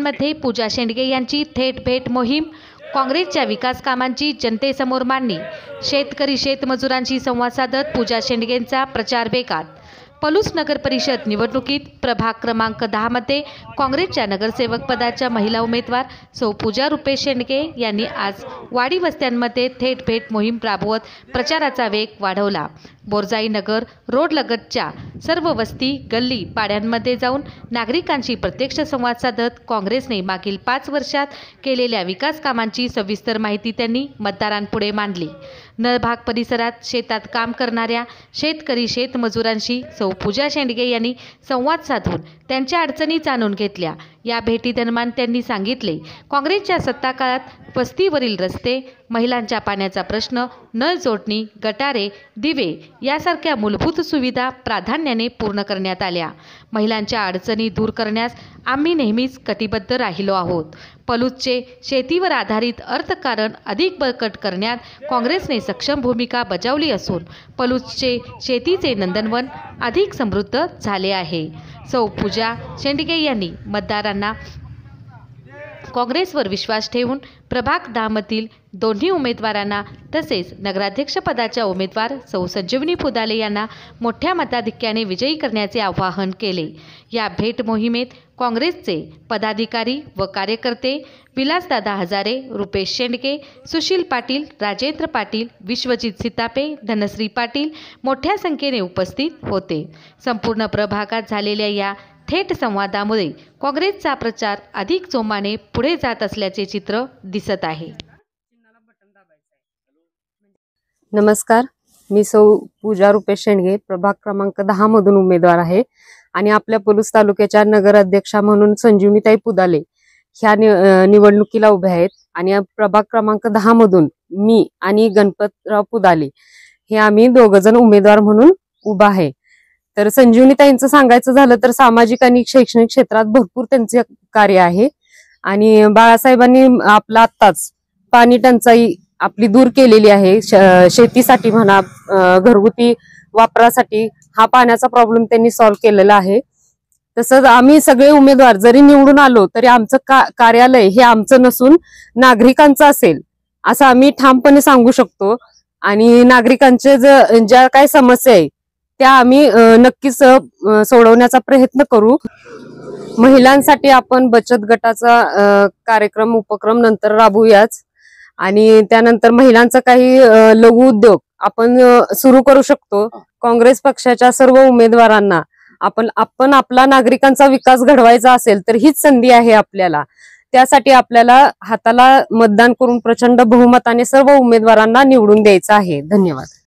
पाड्यांमध्ये पूजा शेंडगे यांची थेट भेट मोहीम, काँग्रेसच्या विकास कामांची जनतेसमोर मांडणी, शेतकरी शेतमजुरांशी संवाद साधत पूजा शेंडगेंचा प्रचार वेगात। पलूस नगर परिषद निवडणुकीत प्रभाग क्रमांक 10 मध्ये काँग्रेसच्या नगरसेवक पदाच्या महिला उमेदवार सौ पूजा रुपेश शेंडगे यांनी आज वाडी वस्त्यांमध्ये थेट भेट मोहीम राबवत प्रचाराचा वेग वाढवला। बोरजाई नगर रोड लगतच्या सर्व वस्ती गल्ली पाड्यांमध्ये जाऊन नागरिकांशी प्रत्यक्ष संवाद साधत काँग्रेसने मागील 5 वर्षात केलेल्या विकास कामांची सविस्तर माहिती त्यांनी मतदारांपुढे मांडली। नळभाग परिसरात शेतात काम करणाऱ्या शेतकरी शेतमजुरांशी सौ पूजा शेंडगे यांनी संवाद साधून त्यांच्या अडचणी जाणून घेतल्या। या भेटीदरम्यान त्यांनी सांगितले, काँग्रेसच्या सत्ता काळात वस्तीवरील रस्ते, महिलांच्या पाण्याचा प्रश्न, नळ जोडणी, गटारे, दिवे यासारख्या मूलभूत सुविधा प्राधान्याने पूर्ण करण्यात आल्या। महिलांच्या अडचणी दूर करण्यास आम्ही नेहमीच कटिबद्ध राहिलो आहोत। पलूसचे शेतीवर आधारित अर्थकारण अधिक बळकट करण्यात काँग्रेसने सक्षम भूमिका बजावली असून पलूसचे शेतीचे नंदनवन अधिक समृद्ध झाले आहे। सौ पूजा शेंडगे यांनी मतदारांना काँग्रेसवर विश्वास ठेवून प्रभाग 10 मधील दोन्ही उमेदवारांना तसेच नगराध्यक्षपदाच्या उमेदवार सौ संजीवनी पुदाले यांना मोठ्या मताधिक्याने विजयी करण्याचे आवाहन केले। या भेट मोहिमेत काँग्रेसचे पदाधिकारी व कार्यकर्ते विलासदादा हजारे, रुपेश शेंडगे, सुशील पाटील, राजेंद्र पाटील, विश्वजित सीतापे, धनश्री पाटील मोठ्या संख्येने उपस्थित होते। संपूर्ण प्रभागात झालेल्या या थेट संवादामुळे काँग्रेसचा प्रचार अधिक जोमाने पुढे जात असल्याचे चित्र दिसत आहे। नमस्कार, मी सौ पूजा रुपेश शेंडगे प्रभाग क्रमांक 10 मधून उमेदवार आहे आणि आपल्या पलूस तालुक्याच्या नगर अध्यक्षा म्हणून संजीवनीताई पुदाले ह्या निवडणुकीला उभे आहेत। आणि प्रभाग क्रमांक 10 मधून मी आणि गणपतराव पुदाले हे आम्ही दोघजण उमेदवार म्हणून उभा आहे। तर संजीवनीताईंचं सांगायचं झालं तर सामाजिक आणि शैक्षणिक क्षेत्रात भरपूर त्यांचे कार्य आहे आणि बाळासाहेबांनी आपला आत्ताच पाणी टंचाई आपली दूर केलेली आहे। शेतीसाठी म्हणा, घरगुती वापरासाठी हा पाण्याचा प्रॉब्लेम त्यांनी सॉल्व्ह केलेला आहे। तसंच आम्ही सगळे उमेदवार जरी निवडून आलो तरी आमचं कार्यालय हे आमचं नसून नागरिकांचं असेल असं आम्ही ठामपणे सांगू शकतो। आणि नागरिकांचे ज्या काही समस्या आहे त्या आम्ही नक्कीच सोडवण्याचा प्रयत्न करू। महिलांसाठी आपण बचत गटाचा उपक्रम नंतर राबवूयाच आणि त्यानंतर महिलांचा काही लघु उद्योग आपण सुरू करू शकतो। काँग्रेस पक्षाच्या सर्व उमेदवारांना आपण आपला नागरिकांचा विकास घडवायचा असेल तर हीच संधी आहे आपल्याला। त्यासाठी आपल्याला हाताला मतदान करून प्रचंड बहुमताने सर्व उमेदवारांना निवडून द्यायचं आहे। धन्यवाद।